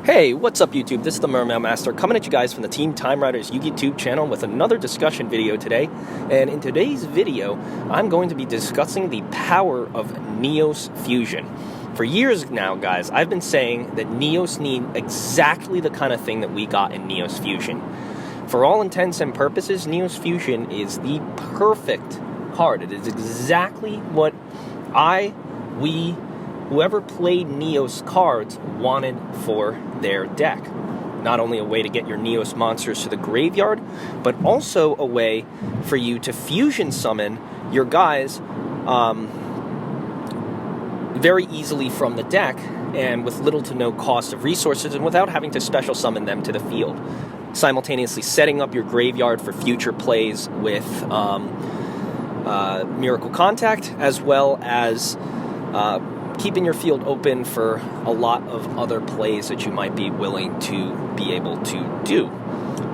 Hey, what's up YouTube? This is the Mermail Master coming at you guys from the Team Time Riders Yugioh channel with another discussion video today. And in today's video, I'm going to be discussing the power of NEOS Fusion. For years now, guys, I've been saying that NEOS need exactly the kind of thing that we got in NEOS Fusion. For all intents and purposes, NEOS Fusion is the perfect card. It is exactly what whoever played NEOS cards wanted for their deck. Not only a way to get your NEOS monsters to the graveyard, but also a way for you to fusion summon your guys very easily from the deck and with little to no cost of resources and without having to special summon them to the field. Simultaneously setting up your graveyard for future plays with Miracle Contact, as well as keeping your field open for a lot of other plays that you might be willing to be able to do.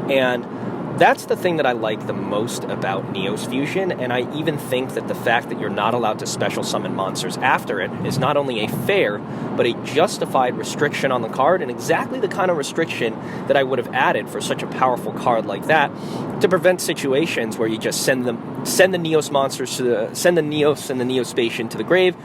And that's the thing that I like the most about NEOS Fusion, and I even think that the fact that you're not allowed to special summon monsters after it is not only a fair, but a justified restriction on the card, and exactly the kind of restriction that I would have added for such a powerful card like that, to prevent situations where you just send the NEOS monsters send the NEOS and the Neospatian to the grave,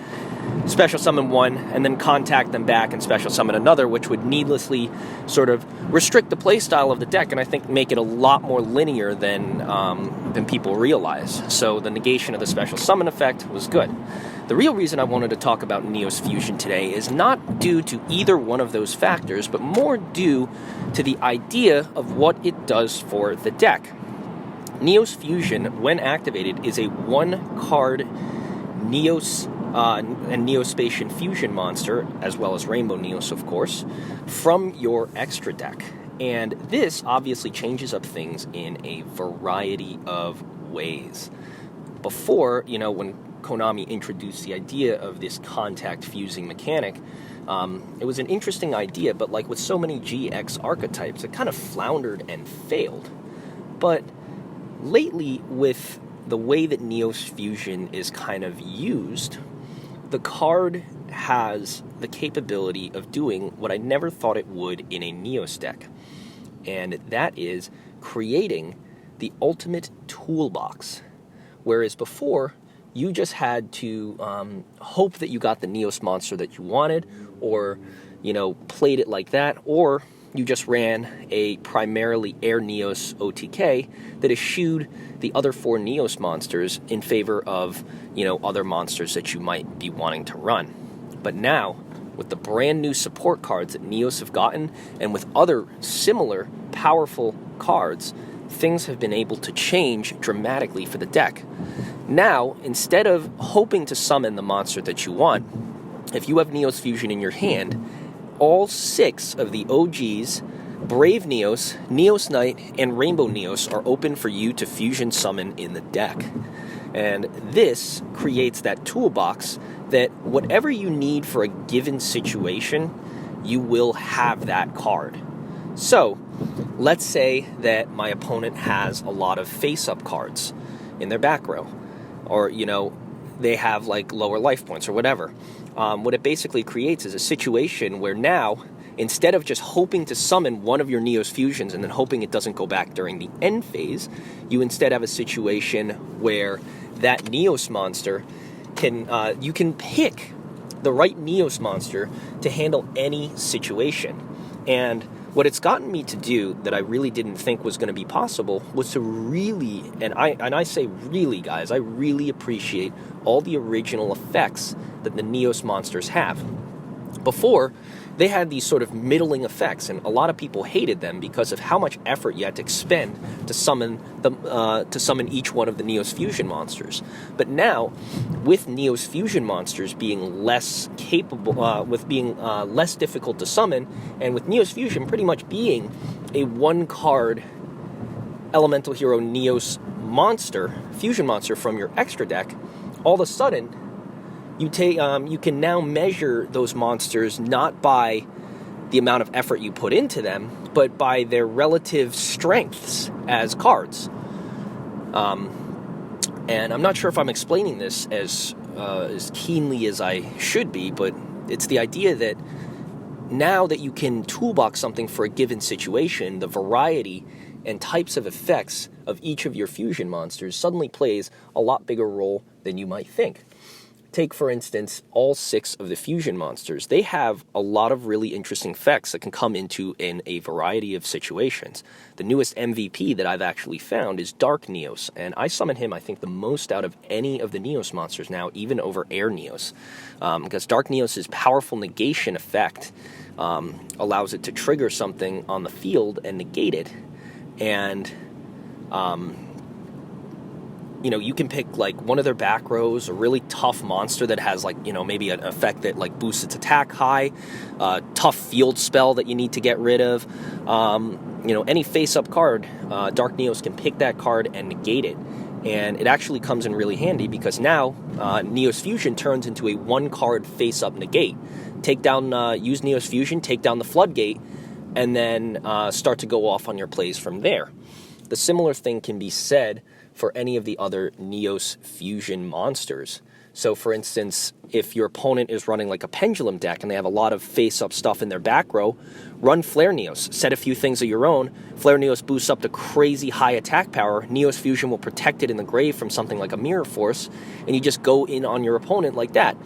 special summon one, and then contact them back and special summon another, which would needlessly sort of restrict the playstyle of the deck, and I think make it a lot more linear than people realize. So the negation of the special summon effect was good. The real reason I wanted to talk about NEOS Fusion today is not due to either one of those factors, but more due to the idea of what it does for the deck. NEOS Fusion, when activated, is a one-card NEOS and Neospatian fusion monster, as well as Rainbow NEOS, of course, from your extra deck. And this obviously changes up things in a variety of ways. Before, when Konami introduced the idea of this contact fusing mechanic, it was an interesting idea, but like with so many GX archetypes, it kind of floundered and failed. But lately, with the way that NEOS Fusion is kind of used, the card has the capability of doing what I never thought it would in a NEOS deck, and that is creating the ultimate toolbox. Whereas before, you just had to hope that you got the NEOS monster that you wanted, or, played it like that, or you just ran a primarily Air NEOS OTK that eschewed the other four NEOS monsters in favor of, other monsters that you might be wanting to run. But now, with the brand new support cards that NEOS have gotten, and with other similar powerful cards, things have been able to change dramatically for the deck. Now, instead of hoping to summon the monster that you want, if you have NEOS Fusion in your hand, all 6 of the OGs, Brave NEOS, NEOS Knight, and Rainbow NEOS are open for you to fusion summon in the deck. And this creates that toolbox that whatever you need for a given situation, you will have that card. So, let's say that my opponent has a lot of face-up cards in their back row, or, they have like lower life points or whatever. What it basically creates is a situation where now, instead of just hoping to summon one of your NEOS fusions and then hoping it doesn't go back during the end phase, you instead have a situation where that NEOS monster you can pick the right NEOS monster to handle any situation. And what it's gotten me to do that I really didn't think was going to be possible was to really, and I say really, guys, I really appreciate all the original effects that the NEOS monsters have. Before, they had these sort of middling effects, and a lot of people hated them because of how much effort you had to expend to summon each one of the NEOS Fusion monsters. But now, with NEOS Fusion monsters being less capable, less difficult to summon, and with NEOS Fusion pretty much being a one-card Elemental Hero NEOS monster, Fusion monster from your extra deck, all of a sudden, you can now measure those monsters not by the amount of effort you put into them, but by their relative strengths as cards. And I'm not sure if I'm explaining this as keenly as I should be, but it's the idea that now that you can toolbox something for a given situation, the variety and types of effects of each of your fusion monsters suddenly plays a lot bigger role than you might think. Take, for instance, all 6 of the fusion monsters. They have a lot of really interesting effects that can come into in a variety of situations. The newest MVP that I've actually found is Dark NEOS, and I summon him, I think, the most out of any of the NEOS monsters now, even over Air NEOS, because Dark NEOS' powerful negation effect allows it to trigger something on the field and negate it, and you can pick like one of their back rows, a really tough monster that has like, maybe an effect that like boosts its attack high, tough field spell that you need to get rid of. Any face-up card, Dark NEOS can pick that card and negate it. And it actually comes in really handy because now NEOS Fusion turns into a 1-card face-up negate. Use NEOS Fusion, take down the floodgate, and then start to go off on your plays from there. The similar thing can be said for any of the other NEOS Fusion monsters. So, for instance, if your opponent is running like a pendulum deck and they have a lot of face-up stuff in their back row, run Flare NEOS. Set a few things of your own. Flare NEOS boosts up to crazy high attack power. NEOS Fusion will protect it in the grave from something like a Mirror Force, and you just go in on your opponent like that.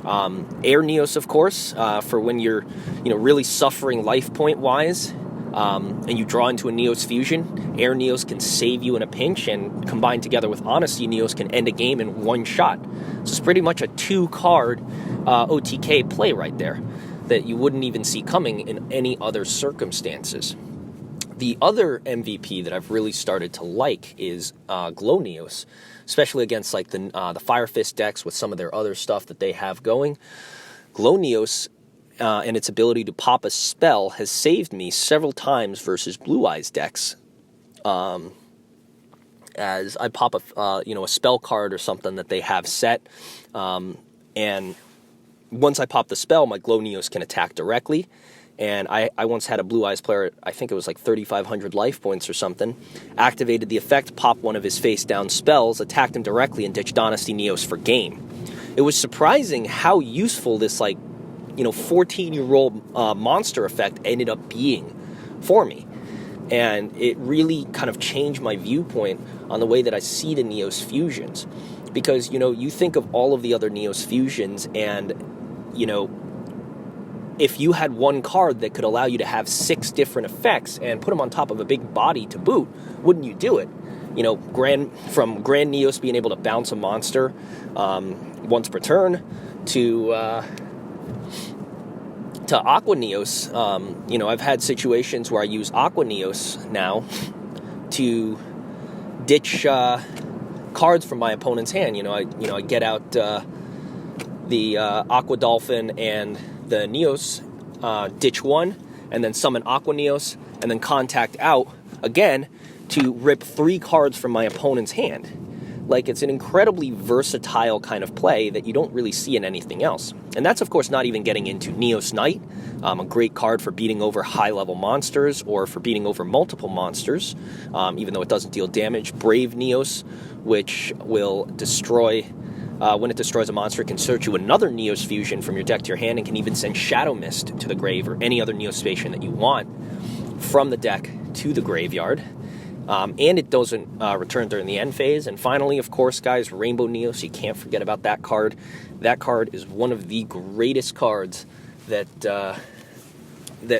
Air NEOS, of course, for when you're really suffering life point-wise, and you draw into a NEOS Fusion. Air NEOS can save you in a pinch, and combined together with Honesty NEOS can end a game in one shot. So it's pretty much a 2-card OTK play right there that you wouldn't even see coming in any other circumstances. The other MVP that I've really started to like is Glow NEOS, especially against like the Fire Fist decks with some of their other stuff that they have going. Glow NEOS and its ability to pop a spell has saved me several times versus Blue Eyes decks. As I pop a spell card or something that they have set, and once I pop the spell, my Glow NEOS can attack directly. And I once had a Blue Eyes player, I think it was like 3,500 life points or something, activated the effect, popped one of his face-down spells, attacked him directly, and ditched Honesty NEOS for game. It was surprising how useful this 14-year-old monster effect ended up being for me. And it really kind of changed my viewpoint on the way that I see the NEOS Fusions. Because, you think of all of the other NEOS Fusions and, if you had one card that could allow you to have 6 different effects and put them on top of a big body to boot, wouldn't you do it? From Grand NEOS being able to bounce a monster once per turn to Aqua NEOS. I've had situations where I use Aqua NEOS now to ditch cards from my opponent's hand. I get out the Aqua Dolphin and the NEOS, ditch one, and then summon Aqua NEOS, and then contact out again to rip 3 cards from my opponent's hand. It's an incredibly versatile kind of play that you don't really see in anything else. And that's, of course, not even getting into NEOS Knight, a great card for beating over high-level monsters or for beating over multiple monsters, even though it doesn't deal damage. Brave NEOS, which will destroy... when it destroys a monster, it can search you another NEOS Fusion from your deck to your hand and can even send Shadow Mist to the grave or any other NEOS Fusion that you want from the deck to the graveyard. And it doesn't return during the end phase. And finally, of course, guys, Rainbow NEOS. You can't forget about that card. That card is one of the greatest cards that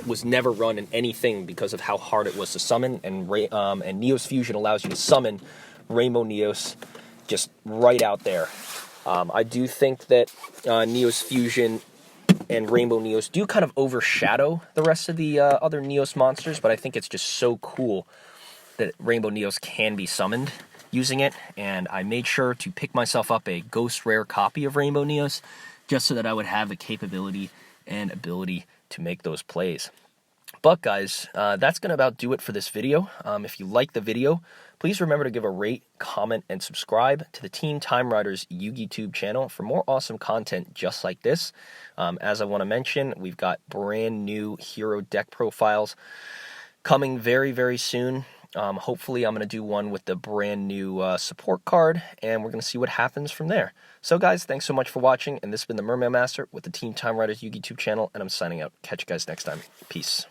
was never run in anything because of how hard it was to summon. And NEOS Fusion allows you to summon Rainbow NEOS just right out there. I do think that NEOS Fusion and Rainbow NEOS do kind of overshadow the rest of the other NEOS monsters, but I think it's just so cool that Rainbow NEOS can be summoned using it, and I made sure to pick myself up a Ghost Rare copy of Rainbow NEOS just so that I would have the capability and ability to make those plays. But guys, that's going to about do it for this video. If you like the video, please remember to give a rate, comment, and subscribe to the Team Time Riders YouTube channel for more awesome content just like this. As I want to mention, we've got brand new hero deck profiles coming very, very soon. Hopefully I'm going to do one with the brand new support card, and we're going to see what happens from there. So guys, thanks so much for watching, and this has been the Merman Master with the Team Time Riders Yugi YouTube channel, and I'm signing out. Catch you guys next time. Peace.